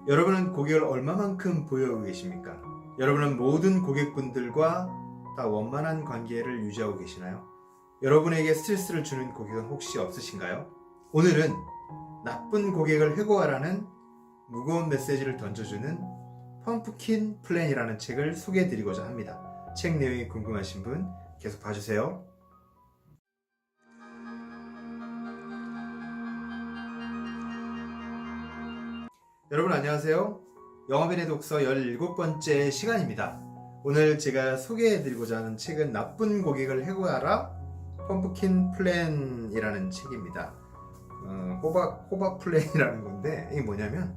여러분은 고객을 얼마만큼 보유하고 계십니까? 여러분은 모든 고객분들과 다 원만한 관계를 유지하고 계시나요? 여러분에게 스트레스를 주는 고객은 혹시 없으신가요? 오늘은 나쁜 고객을 해고하라는 무거운 메시지를 던져주는 펌프킨 플랜이라는 책을 소개해드리고자 합니다. 책 내용이 궁금하신 분 계속 봐주세요. 여러분 안녕하세요. 영업인의 독서 17번째 시간입니다. 오늘 제가 소개해드리고자 하는 책은 나쁜 고객을 해고하라 펌프킨 플랜이라는 책입니다. 호박 플랜이라는 건데 이게 뭐냐면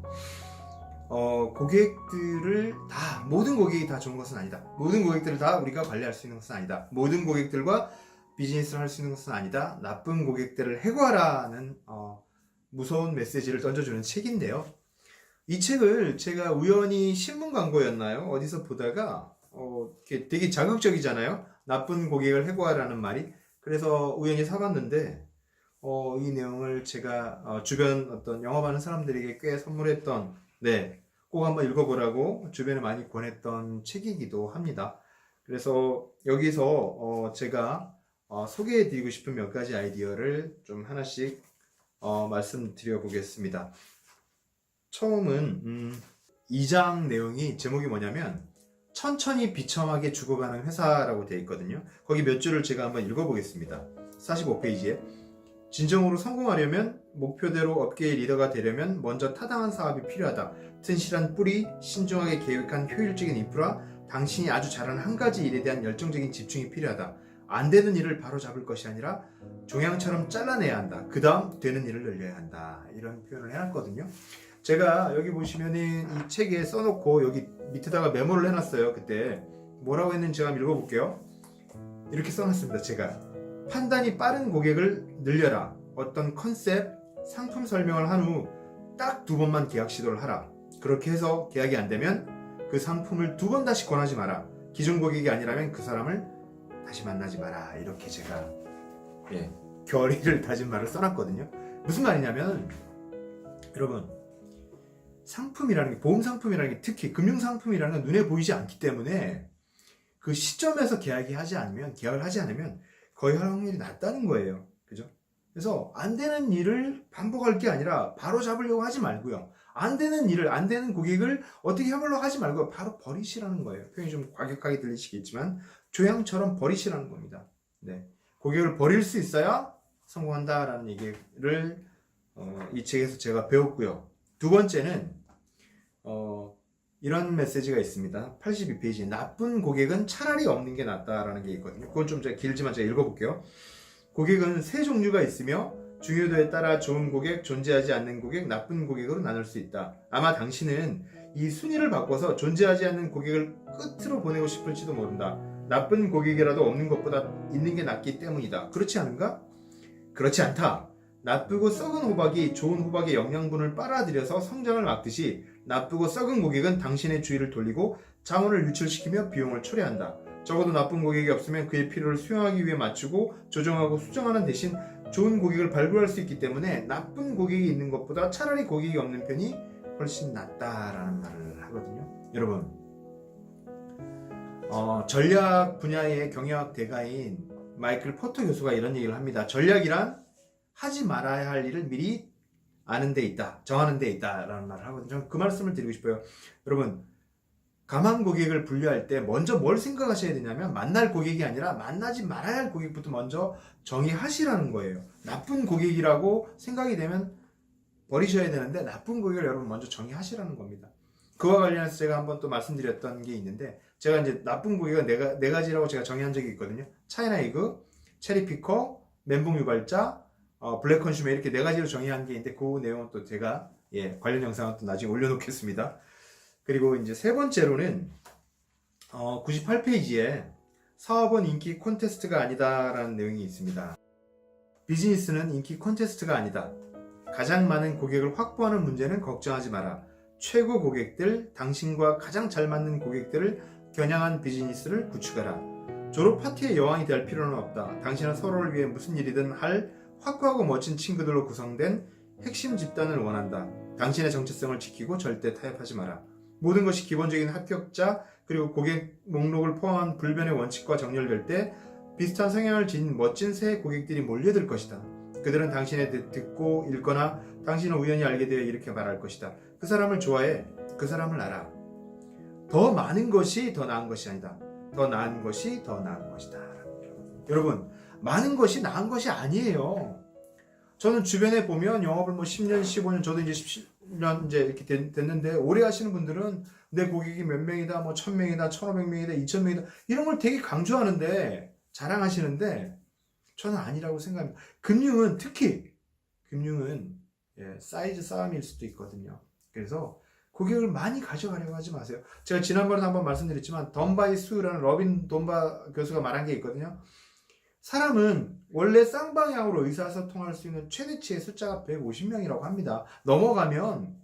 고객들을 다 모든 고객이 다 좋은 것은 아니다. 모든 고객들을 다 우리가 관리할 수 있는 것은 아니다. 모든 고객들과 비즈니스를 할 수 있는 것은 아니다. 나쁜 고객들을 해고하라는 무서운 메시지를 던져주는 책인데요. 이 책을 제가 우연히 신문 광고였나요? 어디서 보다가 되게 자극적이잖아요. 나쁜 고객을 해고하라는 말이. 그래서 우연히 사봤는데 이 내용을 제가 주변 어떤 영업하는 사람들에게 꽤 선물했던 꼭 한번 읽어보라고 주변에 많이 권했던 책이기도 합니다. 그래서 여기서 제가 소개해드리고 싶은 몇 가지 아이디어를 좀 하나씩 말씀드려 보겠습니다. 처음은 2장 내용이 제목이 뭐냐면 천천히 비참하게 죽어가는 회사라고 되어 있거든요. 거기 몇 줄을 제가 한번 읽어보겠습니다. 45페이지에 진정으로 성공하려면 목표대로 업계의 리더가 되려면 먼저 타당한 사업이 필요하다. 튼실한 뿌리, 신중하게 계획한 효율적인 인프라, 당신이 아주 잘하는 한 가지 일에 대한 열정적인 집중이 필요하다. 안 되는 일을 바로 잡을 것이 아니라 종양처럼 잘라내야 한다. 그 다음 되는 일을 늘려야 한다. 이런 표현을 해놨거든요. 제가 여기 보시면은 이 책에 써놓고 여기 밑에다가 메모를 해놨어요. 그때 뭐라고 했는지 제가 한번 읽어볼게요. 이렇게 써놨습니다. 제가 판단이 빠른 고객을 늘려라. 어떤 컨셉, 상품 설명을 한 후 딱 2번만 계약 시도를 하라. 그렇게 해서 계약이 안 되면 그 상품을 2번 다시 권하지 마라. 기존 고객이 아니라면 그 사람을 다시 만나지 마라. 이렇게 제가 결의를 다진 말을 써놨거든요. 무슨 말이냐면 여러분 상품이라는 게 보험 상품이라는 게 특히 금융 상품이라는 건 눈에 보이지 않기 때문에 그 시점에서 계약을 하지 않으면 거의 할 확률이 낮다는 거예요. 그죠? 그래서 안 되는 일을 반복할 게 아니라 바로 잡으려고 하지 말고요. 안 되는 일을, 안 되는 고객을 어떻게 해보려고 하지 말고 바로 버리시라는 거예요. 표현이 좀 과격하게 들리시겠지만 조향처럼 버리시라는 겁니다. 고객을 버릴 수 있어야 성공한다라는 얘기를 이 책에서 제가 배웠고요. 두 번째는 이런 메시지가 있습니다. 82페이지 나쁜 고객은 차라리 없는 게 낫다라는 게 있거든요. 그건 좀 길지만 제가 읽어볼게요. 고객은 세 종류가 있으며 중요도에 따라 좋은 고객, 존재하지 않는 고객, 나쁜 고객으로 나눌 수 있다. 아마 당신은 이 순위를 바꿔서 존재하지 않는 고객을 끝으로 보내고 싶을지도 모른다. 나쁜 고객이라도 없는 것보다 있는 게 낫기 때문이다. 그렇지 않은가? 그렇지 않다. 나쁘고 썩은 호박이 좋은 호박의 영양분을 빨아들여서 성장을 막듯이 나쁘고 썩은 고객은 당신의 주의를 돌리고 자원을 유출시키며 비용을 초래한다. 적어도 나쁜 고객이 없으면 그의 필요를 수용하기 위해 맞추고 조정하고 수정하는 대신 좋은 고객을 발굴할 수 있기 때문에 나쁜 고객이 있는 것보다 차라리 고객이 없는 편이 훨씬 낫다라는 말을 하거든요. 여러분 전략 분야의 경영학 대가인 마이클 포터 교수가 이런 얘기를 합니다. 전략이란 하지 말아야 할 일을 미리 아는 데 있다, 정하는 데 있다 라는 말을 하거든요. 저는 그 말씀을 드리고 싶어요. 여러분 감한 고객을 분류할 때 먼저 뭘 생각하셔야 되냐면 만날 고객이 아니라 만나지 말아야 할 고객부터 먼저 정의하시라는 거예요. 나쁜 고객이라고 생각이 되면 버리셔야 되는데 나쁜 고객을 여러분 먼저 정의하시라는 겁니다. 그와 관련해서 제가 한번 또 말씀드렸던 게 있는데 제가 이제 나쁜 고객은 네 가지라고 제가 정의한 적이 있거든요. 차이나 이그, 체리피커, 멘붕 유발자, 블랙 컨슈머 이렇게 4가지로 정의한 게 있는데 그 내용은 또 제가 관련 영상을 또 나중에 올려놓겠습니다. 그리고 이제 세 번째로는 98페이지에 사업은 인기 콘테스트가 아니다라는 내용이 있습니다. 비즈니스는 인기 콘테스트가 아니다. 가장 많은 고객을 확보하는 문제는 걱정하지 마라. 최고 고객들, 당신과 가장 잘 맞는 고객들을 겨냥한 비즈니스를 구축하라. 졸업 파티의 여왕이 될 필요는 없다. 당신은 서로를 위해 무슨 일이든 할 확고하고 멋진 친구들로 구성된 핵심 집단을 원한다. 당신의 정체성을 지키고 절대 타협하지 마라. 모든 것이 기본적인 합격자 그리고 고객 목록을 포함한 불변의 원칙과 정렬될 때 비슷한 성향을 지닌 멋진 새 고객들이 몰려들 것이다. 그들은 당신의 듣고 읽거나 당신을 우연히 알게 되어 이렇게 말할 것이다. 그 사람을 좋아해. 그 사람을 알아. 더 많은 것이 더 나은 것이 아니다. 더 나은 것이 더 나은 것이다. 여러분, 많은 것이 나은 것이 아니에요. 저는 주변에 보면 영업을 10년, 15년, 저도 이제 10년 이제 이렇게 됐는데 오래 하시는 분들은 내 고객이 몇 명이다, 1000명이다, 1500명이다, 2000명이다 이런 걸 되게 강조하는데 자랑하시는데 저는 아니라고 생각합니다. 금융은 특히 금융은 사이즈 싸움일 수도 있거든요. 그래서 고객을 많이 가져가려고 하지 마세요. 제가 지난번에 한번 말씀드렸지만 덤바이 수라는 러빈 돈바 교수가 말한 게 있거든요. 사람은 원래 쌍방향으로 의사소통할 수 있는 최대치의 숫자가 150명이라고 합니다. 넘어가면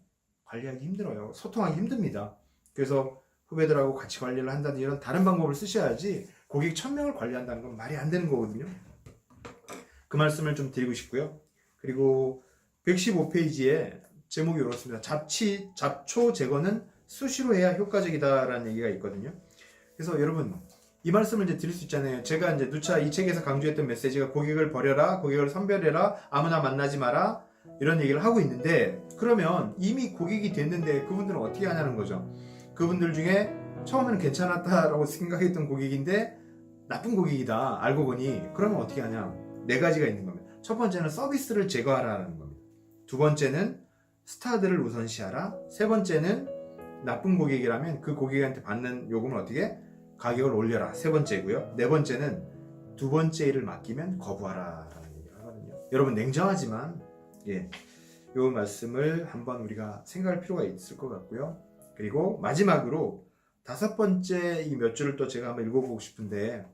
관리하기 힘들어요. 소통하기 힘듭니다. 그래서 후배들하고 같이 관리를 한다든지 이런 다른 방법을 쓰셔야지 고객 1000명을 관리한다는 건 말이 안 되는 거거든요. 그 말씀을 좀 드리고 싶고요. 그리고 115페이지에 제목이 이렇습니다. 잡초 제거는 수시로 해야 효과적이다라는 얘기가 있거든요. 그래서 여러분 이 말씀을 이제 드릴 수 있잖아요. 제가 이제 누차 이 책에서 강조했던 메시지가 고객을 버려라, 고객을 선별해라, 아무나 만나지 마라 이런 얘기를 하고 있는데 그러면 이미 고객이 됐는데 그분들은 어떻게 하냐는 거죠. 그분들 중에 처음에는 괜찮았다라고 생각했던 고객인데 나쁜 고객이다 알고 보니 그러면 어떻게 하냐. 네 가지가 있는 겁니다. 첫 번째는 서비스를 제거하라는 겁니다. 두 번째는 스타들을 우선시하라. 세 번째는 나쁜 고객이라면 그 고객한테 받는 요금을 어떻게 가격을 올려라. 세 번째고요. 네 번째는 두 번째 일을 맡기면 거부하라 라는 얘기를 하거든요. 여러분 냉정하지만 요 말씀을 한번 우리가 생각할 필요가 있을 것 같고요. 그리고 마지막으로 다섯 번째 이 몇 줄을 또 제가 한번 읽어보고 싶은데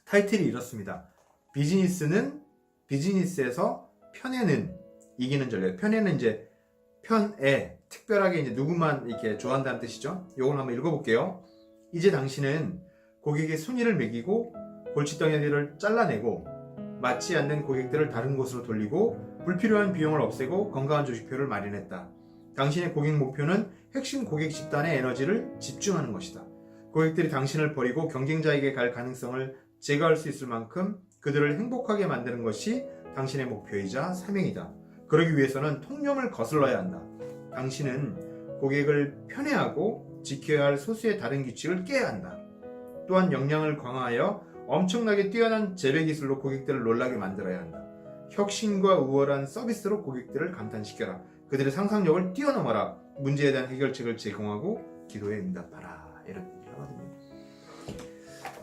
타이틀이 이렇습니다. 비즈니스는 비즈니스에서 편애는 이기는 전략. 편애는 이제 편애 특별하게 이제 누구만 이렇게 좋아한다는 뜻이죠. 요걸 한번 읽어볼게요. 이제 당신은 고객의 순위를 매기고 골칫덩이들을 잘라내고 맞지 않는 고객들을 다른 곳으로 돌리고 불필요한 비용을 없애고 건강한 조직표를 마련했다. 당신의 고객 목표는 핵심 고객 집단의 에너지를 집중하는 것이다. 고객들이 당신을 버리고 경쟁자에게 갈 가능성을 제거할 수 있을 만큼 그들을 행복하게 만드는 것이 당신의 목표이자 사명이다. 그러기 위해서는 통념을 거슬러야 한다. 당신은 고객을 편애하고 지켜야 할 소수의 다른 규칙을 깨야 한다. 또한 역량을 강화하여 엄청나게 뛰어난 재배 기술로 고객들을 놀라게 만들어야 한다. 혁신과 우월한 서비스로 고객들을 감탄시켜라. 그들의 상상력을 뛰어넘어라. 문제에 대한 해결책을 제공하고 기도에 응답하라. 이런 얘기를 하거든요.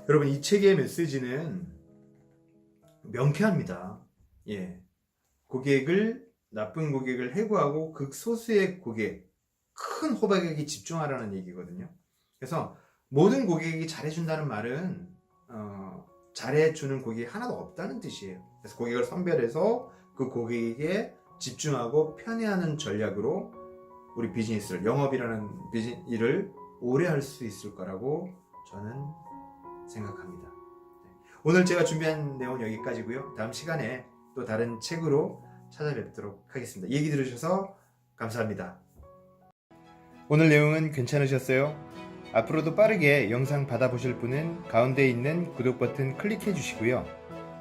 여러분 이 책의 메시지는 명쾌합니다. 나쁜 고객을 해고하고 극소수의 고객, 큰 호박에게 집중하라는 얘기거든요. 그래서 모든 고객이 잘해준다는 말은 잘해주는 고객이 하나도 없다는 뜻이에요. 그래서 고객을 선별해서 그 고객에게 집중하고 편애하는 전략으로 우리 비즈니스를, 영업이라는 일을 오래 할 수 있을 거라고 저는 생각합니다. 오늘 제가 준비한 내용은 여기까지고요. 다음 시간에 또 다른 책으로 찾아뵙도록 하겠습니다. 얘기 들으셔서 감사합니다. 오늘 내용은 괜찮으셨어요? 앞으로도 빠르게 영상 받아보실 분은 가운데 있는 구독 버튼 클릭해 주시고요.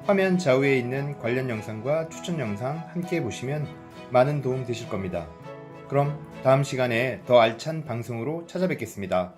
화면 좌우에 있는 관련 영상과 추천 영상 함께 보시면 많은 도움 되실 겁니다. 그럼 다음 시간에 더 알찬 방송으로 찾아뵙겠습니다.